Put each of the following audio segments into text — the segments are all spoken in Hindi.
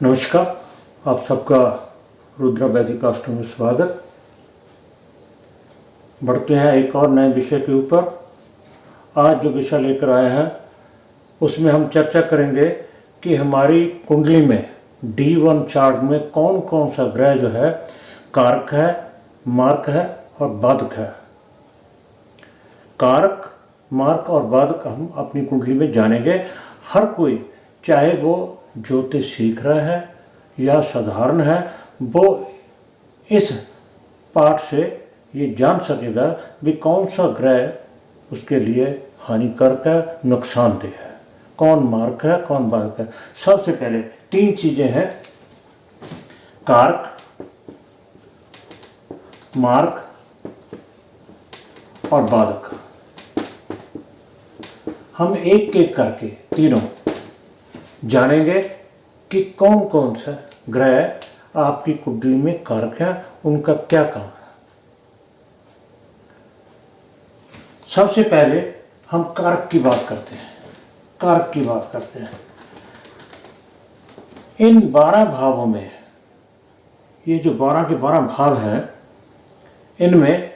नमस्कार, आप सबका रुद्रा वैदिक आश्रम में स्वागत। बढ़ते हैं एक और नए विषय के ऊपर। आज जो विषय लेकर आए हैं उसमें हम चर्चा करेंगे कि हमारी कुंडली में D1 चार्ट में कौन कौन सा ग्रह जो है कारक है, मार्क है और बाधक है। कारक, मार्क और बाधक हम अपनी कुंडली में जानेंगे। हर कोई, चाहे वो ज्योतिष सीख रहा है या साधारण है, वो इस पाठ से ये जान सकेगा कि कौन सा ग्रह उसके लिए हानिकारक है, नुकसानदेह है, कौन मार्क है, कौन बाधक है। सबसे पहले तीन चीज़ें हैं: कारक, मार्क और बाधक। हम एक एक करके तीनों जानेंगे कि कौन कौन सा ग्रह आपकी कुंडली में कारक है, उनका क्या काम है। सबसे पहले हम कारक की बात करते हैं। कारक की बात करते हैं। इन 12 भावों में, ये जो 12 के 12 भाव हैं, इनमें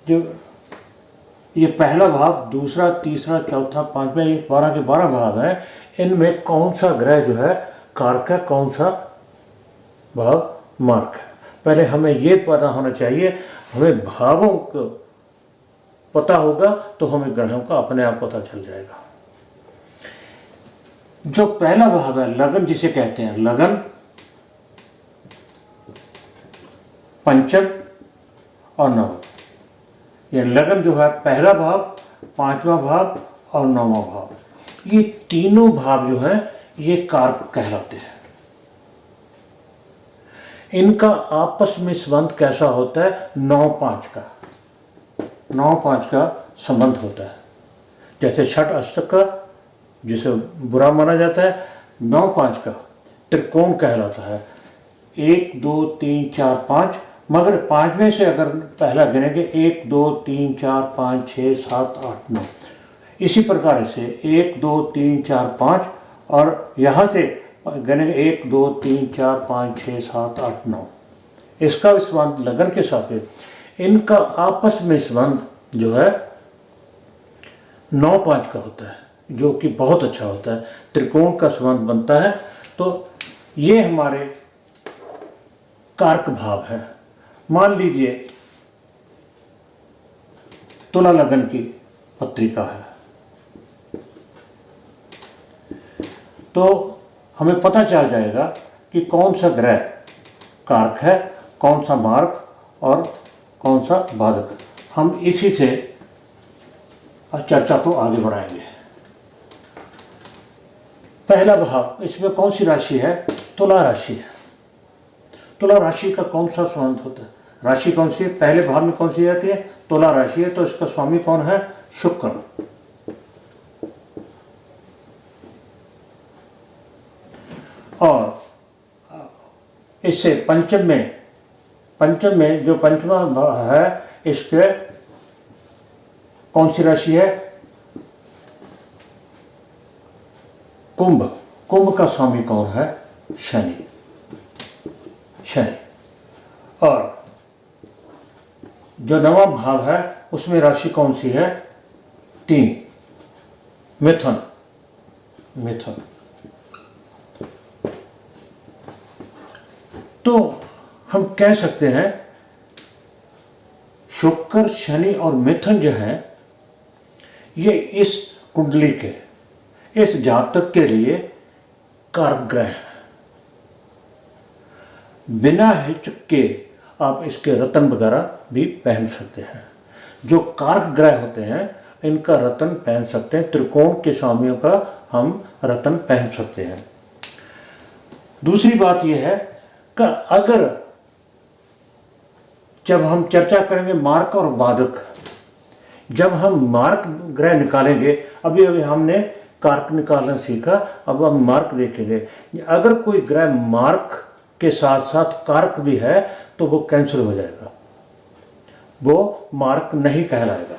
जो ये पहला भाव, दूसरा, तीसरा, चौथा, पांचवा, ये 12 के 12 भाव हैं। इनमें कौन सा ग्रह जो है कारक है, कौन सा भाव मार्क है। पहले हमें ये पता होना चाहिए। हमें भावों को पता होगा तो हमें ग्रहों का अपने आप पता चल जाएगा। जो पहला भाव है लगन, जिसे कहते हैं लगन, पंचम और नवम। ये लगन जो है पहला भाव, पांचवा भाव और नौवां भाव, ये तीनों भाव जो हैं ये कारक कहलाते हैं। इनका आपस में संबंध कैसा होता है? 9-5 का, 9-5 का संबंध होता है। जैसे छठ अष्टक का, जिसे बुरा माना जाता है, 9-5 का त्रिकोण कहलाता है। 1 2 3 4 5, मगर 5 में से अगर पहला गिनेंगे 1 2 3 4 5 6 7 8 9, इसी प्रकार से 1 2 3 4 5, और यहाँ से गिनेंगे 1 2 3 4 5 6 7 8 9। इसका संबंध लगन के साथ है। इनका आपस में संबंध जो है 9-5 का होता है, जो कि बहुत अच्छा होता है। त्रिकोण का संबंध बनता है। तो ये हमारे कारक भाव है। मान लीजिए तुला लगन की पत्रिका है, तो हमें पता चल जाएगा कि कौन सा ग्रह कारक है, कौन सा मार्क और कौन सा बाधक। हम इसी से चर्चा को आगे बढ़ाएंगे। पहला भाव, इसमें कौन सी राशि है? तुला राशि है। तुला राशि का कौन सा संबंध होता है? राशि कौन सी है? पहले भाव में कौन सी आती है? तुला राशि है। तो इसका स्वामी कौन है? शुक्र। और इससे पंचम में जो पंचमा भाव है, इसके कौन सी राशि है? कुंभ। कुंभ का स्वामी कौन है? शनि। और जो नवा भाव है उसमें राशि कौन सी है? 3, मिथुन। तो हम कह सकते हैं शुक्र, शनि और मिथुन जो है, ये इस कुंडली के, इस जातक के लिए कारक ग्रह हैं। बिना हिचक के आप इसके रत्न वगैरह भी पहन सकते हैं। जो कारक ग्रह होते हैं इनका रत्न पहन सकते हैं। त्रिकोण के स्वामियों का हम रत्न पहन सकते हैं। दूसरी बात यह है कि अगर जब हम चर्चा करेंगे मार्क और बाधक, जब हम मार्क ग्रह निकालेंगे, अभी हमने कारक निकालना सीखा, अब हम मार्क देखेंगे। अगर कोई ग्रह मार्क के साथ साथ कारक भी है तो वो कैंसिल हो जाएगा, वो मार्क नहीं कहलाएगा।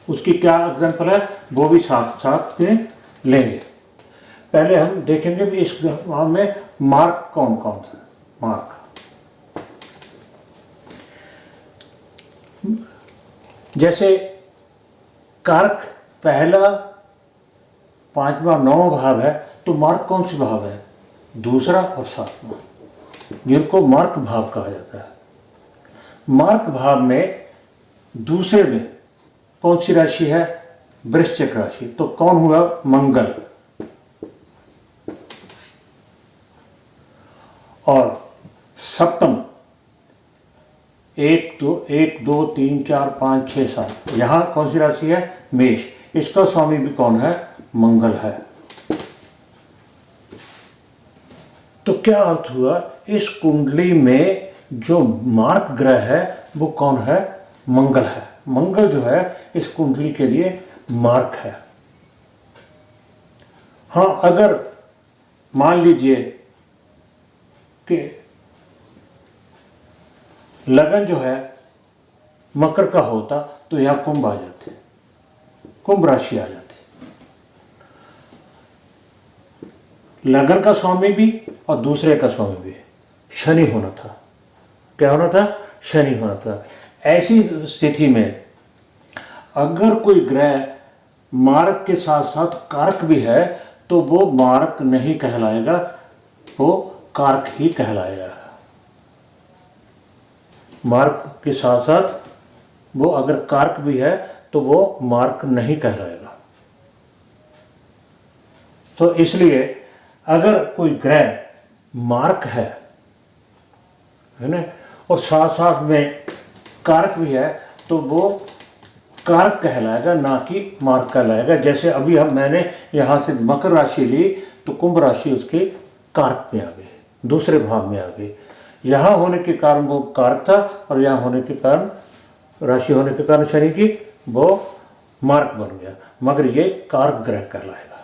उसकी क्या एग्जाम्पल है वो भी साथ साथ में लेंगे। पहले हम देखेंगे भी इस ग्राफ में मार्क कौन कौन सा मार्क। जैसे कारक पहला, पांचवा, नौवां भाव है, तो मार्क कौन सी भाव है? दूसरा और सातवां, जिनको मार्क भाव कहा जाता है। मार्क भाव में दूसरे में कौन सी राशि है? वृश्चिक राशि। तो कौन हुआ? मंगल। और सप्तम 1 2 3 4 5 6 7, यहां कौन सी राशि है? मेष। इसका स्वामी भी कौन है? मंगल है। तो क्या अर्थ हुआ? इस कुंडली में जो मार्क ग्रह है वो कौन है? मंगल है। मंगल जो है इस कुंडली के लिए मार्क है। हाँ, अगर मान लीजिए कि लगन जो है मकर का होता तो यहां कुंभ आ जाते, कुंभ राशि आ जाती। लगन का स्वामी भी और दूसरे का स्वामी भी शनि होना था। क्या होना था? शनि होना था। ऐसी स्थिति में अगर कोई ग्रह मार्क के साथ साथ कारक भी है तो वो मार्क नहीं कहलाएगा, वो कारक ही कहलाएगा। मार्क के साथ साथ वो अगर कारक भी है तो वो मार्क नहीं कहलाएगा। तो इसलिए अगर कोई ग्रह मार्क है ना, और साथ साथ में कारक भी है तो वो कारक कहलाएगा, ना कि मार्क कहलाएगा। जैसे अभी मैंने यहाँ से मकर राशि ली तो कुंभ राशि उसके कारक में आ गई, दूसरे भाव में आ गई। यहाँ होने के कारण वो कारक था और यहाँ होने के कारण, राशि होने के कारण शनि की, वो मार्क बन गया, मगर ये कारक ग्रह कहलाएगा।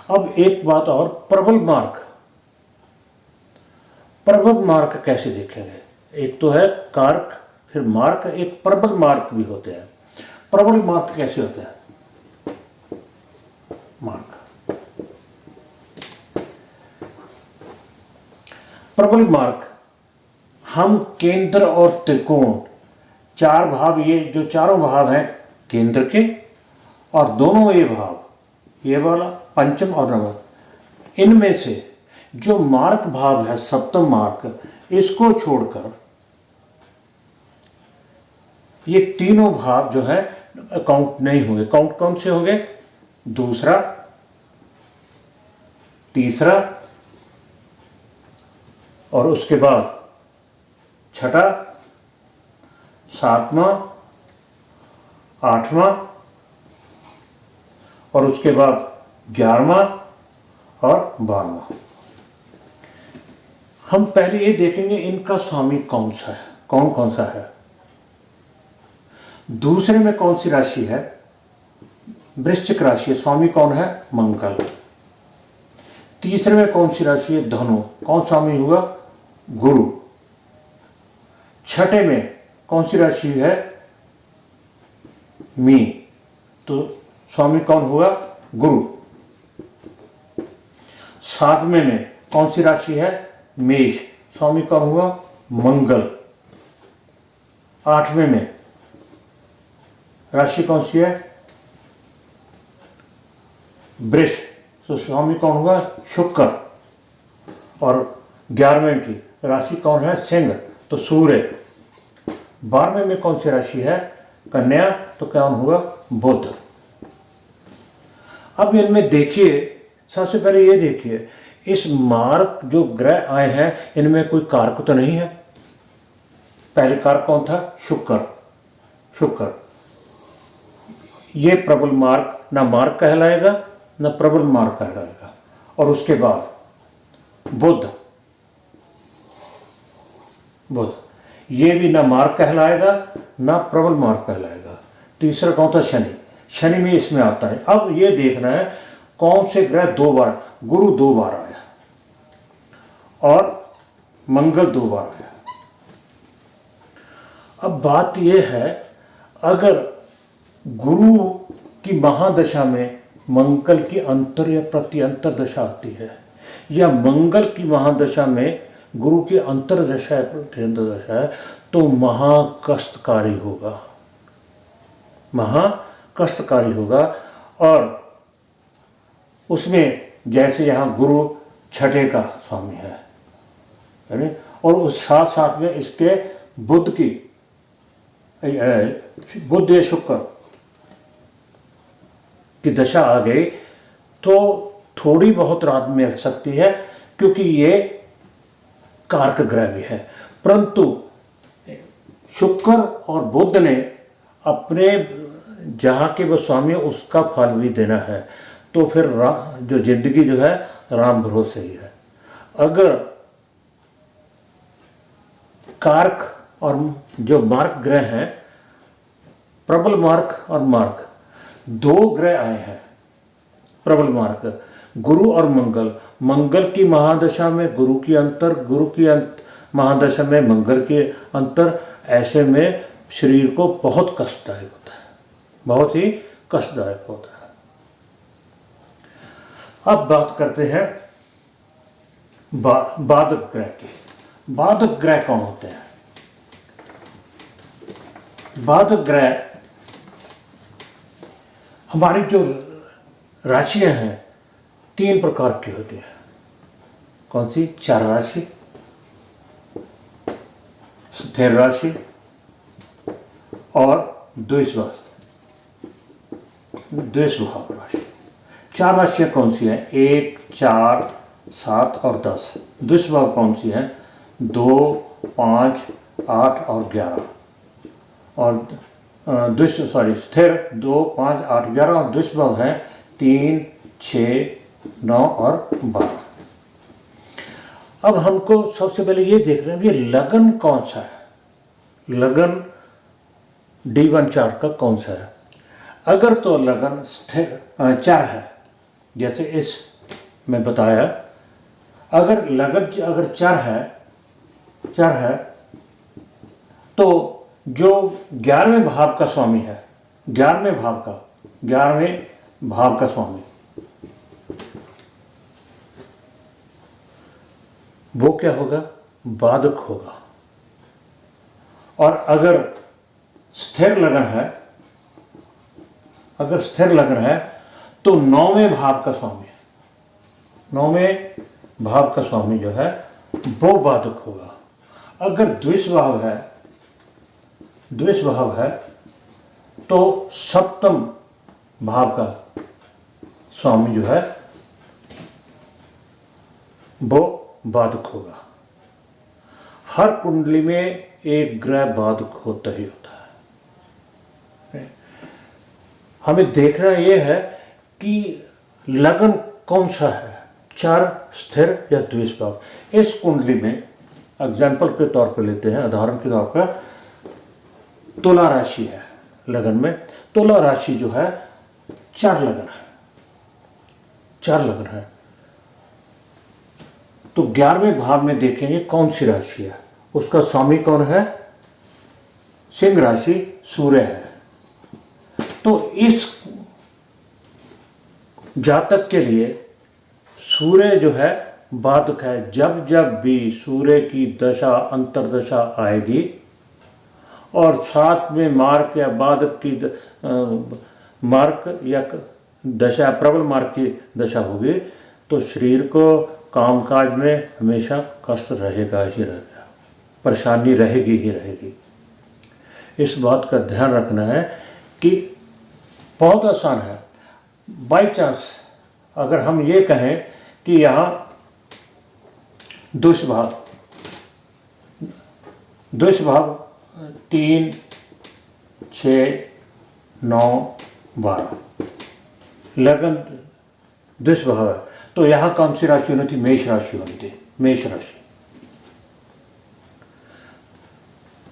अब एक बात और, प्रबल मार्क। प्रबल मार्क कैसे देखेंगे? एक तो है कारक, फिर मार्क, एक प्रबल मार्क भी होते हैं। प्रबल मार्क कैसे होते हैं? मार्क प्रबल मार्क हम केंद्र और त्रिकोण, चार भाव, ये जो चारों भाव हैं केंद्र के, और दोनों ये भाव, ये वाला पंचम और नवम, इनमें से जो मार्क भाव है सप्तम मार्क, इसको छोड़कर ये तीनों भाव जो है काउंट नहीं होंगे। काउंट कौन से होंगे? दूसरा, तीसरा और उसके बाद छठा, सातवां, आठवां और उसके बाद 11वां और 12वां। हम पहले ये देखेंगे इनका स्वामी कौन सा है, कौन कौन सा है। दूसरे में कौन सी राशि है? वृश्चिक राशि है, स्वामी कौन है? मंगल। तीसरे में कौन सी राशि है? धनु, कौन स्वामी हुआ? गुरु। छठे में कौन सी राशि है? मीन, तो स्वामी कौन हुआ? गुरु। सातवें में कौन सी राशि है? मेष, स्वामी कौन हुआ? मंगल। आठवें में राशि कौन सी है? वृष, तो स्वामी कौन हुआ? शुक्र। और 11वें की राशि कौन है? सिंह, तो सूर्य। 12वें में कौन सी राशि है? कन्या, तो कौन हुआ? बुध। अब इनमें देखिए, सबसे पहले ये देखिए, इस मार्क जो ग्रह आए हैं इनमें कोई कारक तो नहीं है। पहले कारक कौन था? शुक्र। शुक्र, ये प्रबल मार्क ना मार्क कहलाएगा ना प्रबल मार्क कहलाएगा। और उसके बाद बुध, बुध ये भी ना मार्क कहलाएगा ना प्रबल मार्क कहलाएगा। तीसरा कौन था? शनि। शनि में इसमें आता है। अब ये देखना है कौन से ग्रह दो बार, गुरु 2 बार आया और मंगल 2 बार आया। अब बात यह है, अगर गुरु की महादशा में मंगल की अंतर या प्रत्यंतर दशा आती है, या मंगल की महादशा में गुरु की अंतर दशा है, प्रत्यंतर दशा है, तो महाकष्टकारी होगा, महाकष्टकारी होगा। और उसमें जैसे यहाँ गुरु छठे का स्वामी है, और उस साथ साथ में इसके बुध की, बुध या शुक्र की दशा आ गई तो थोड़ी बहुत राहत मिल सकती है, क्योंकि ये कारक ग्रह भी है। परंतु शुक्र और बुध ने अपने जहाँ के वो स्वामी उसका फल भी देना है, तो फिर जो जिंदगी जो है राम भरोसे ही है। अगर कारक और जो मार्क ग्रह हैं, प्रबल मार्क और मार्क, दो ग्रह आए हैं। प्रबल मार्क गुरु और मंगल, मंगल की महादशा में गुरु की अंतर, गुरु की महादशा में मंगल के अंतर, ऐसे में शरीर को बहुत कष्टदायक होता है, बहुत ही कष्टदायक होता है। अब बात करते हैं बाधक ग्रह की। बाधक ग्रह कौन होते हैं? बाधक ग्रह हमारी जो राशियां हैं तीन प्रकार की होती है। कौन सी? चर राशि, स्थिर राशि और द्विस्वभाव राशि। चार राशियां कौन सी हैं? 1, 4, 7 और 10। द्विस्वभाव कौन सी हैं? 2, 5, 8 और 11। और स्थिर 2, 5, 8, 11 और द्विस्वभाव है 3, 6, 9 और 12। अब हमको सबसे पहले ये देख रहे हैं कि लगन कौन सा है, लगन D1 चार्ट का कौन सा है। अगर तो लगन स्थिर चर है, जैसे इस में बताया, अगर लगन अगर चर है तो जो 11वें भाव का स्वामी है, 11वें भाव का स्वामी, वो क्या होगा? बाधक होगा। और अगर स्थिर लगन है तो 9वें भाव का स्वामी, 9वें भाव का स्वामी जो है वो बाधक होगा। अगर द्विस्वभाव है तो 7वें भाव का स्वामी जो है वो बाधक होगा। हर कुंडली में एक ग्रह बाधक होता ही होता है। हमें देखना यह है कि लगन कौन सा है, चर, स्थिर या द्विस्वभाव। इस कुंडली में एग्जाम्पल के तौर पर लेते हैं, उदाहरण के तौर पर तुला राशि है। लगन में तुला राशि जो है चर लगन है, तो 11वें भाव में देखेंगे कौन सी राशि है, उसका स्वामी कौन है? सिंह राशि, सूर्य है। तो इस जातक के लिए सूर्य जो है बाधक है। जब जब भी सूर्य की दशा अंतरदशा आएगी और साथ में मार्क या बाधक की मार्क या दशा, प्रबल मार्क की दशा होगी, तो शरीर को कामकाज में हमेशा कष्ट रहेगा ही रहेगा, परेशानी रहेगी ही रहेगी। इस बात का ध्यान रखना है कि बहुत आसान है। बाई चांस अगर हम ये कहें कि यहाँ द्विस्वभाव 3, 6, 9, 12 लगन द्विस्वभाव है, तो यहाँ कौन सी राशि होनी थी? मेष राशि होनी थी, मेष राशि।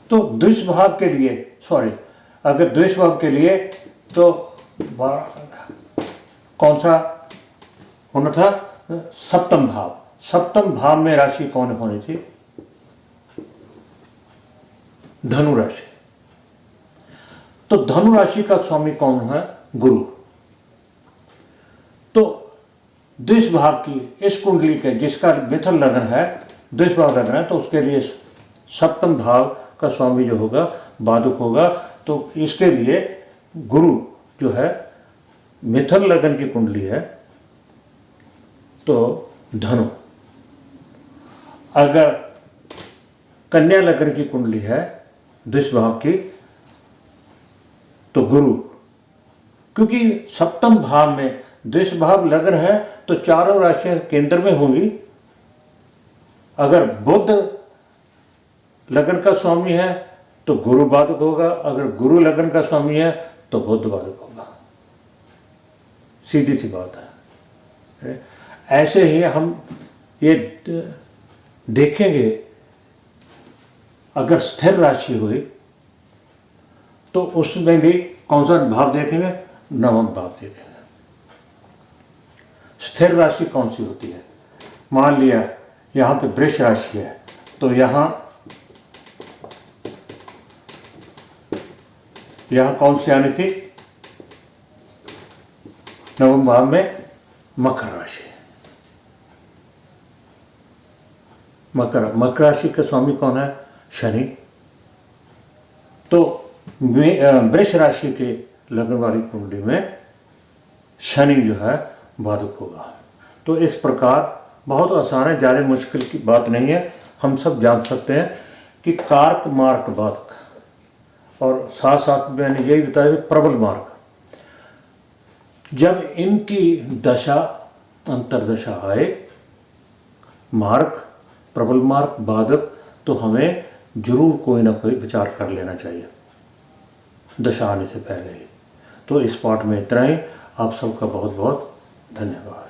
तो द्विस्वभाव के लिए, अगर द्विस्वभाव के लिए तो कौन सा होना था? 7वां भाव। 7वां भाव में राशि कौन होनी थी? धनु राशि। तो धनु राशि का स्वामी कौन है? गुरु। द्विष भाव की इस कुंडली के जिसका मिथुन लग्न है, द्विष भाव लग्न है, तो उसके लिए सप्तम भाव का स्वामी जो होगा बाधक होगा। तो इसके लिए गुरु जो है मिथुन लग्न की कुंडली है तो धनु, अगर कन्या लग्न की कुंडली है द्विष भाव की तो गुरु, क्योंकि सप्तम भाव में द्विष भाव लग्न है तो चारों राशियां केंद्र में होंगी। अगर बुध लग्न का स्वामी है तो गुरु बाधक होगा, अगर गुरु लग्न का स्वामी है तो बुध बाधक होगा। सीधी सी बात है। ऐसे ही हम ये देखेंगे, अगर स्थिर राशि हुई तो उसमें भी कौन सा भाव देखेंगे? नवम भाव देखेंगे। स्थिर राशि कौन सी होती है? मान लिया यहाँ पे वृष राशि है तो यहाँ कौन सी आनी थी? नवम भाव में मकर राशि। मकर राशि के स्वामी कौन है? शनि। तो वृष राशि के लग्न वाली कुंडली में शनि जो है बाधक होगा। तो इस प्रकार बहुत आसान है, ज़्यादा मुश्किल की बात नहीं है। हम सब जान सकते हैं कि कारक मार्क बाधक, और साथ साथ मैंने यही बताया कि प्रबल मार्क, जब इनकी दशा अंतर्दशा आए, मार्क, प्रबल मार्क, बाधक, तो हमें जरूर कोई ना कोई विचार कर लेना चाहिए दशा आने से पहले ही। तो इस पाठ में इतना ही। आप सबका बहुत बहुत धन्यवाद।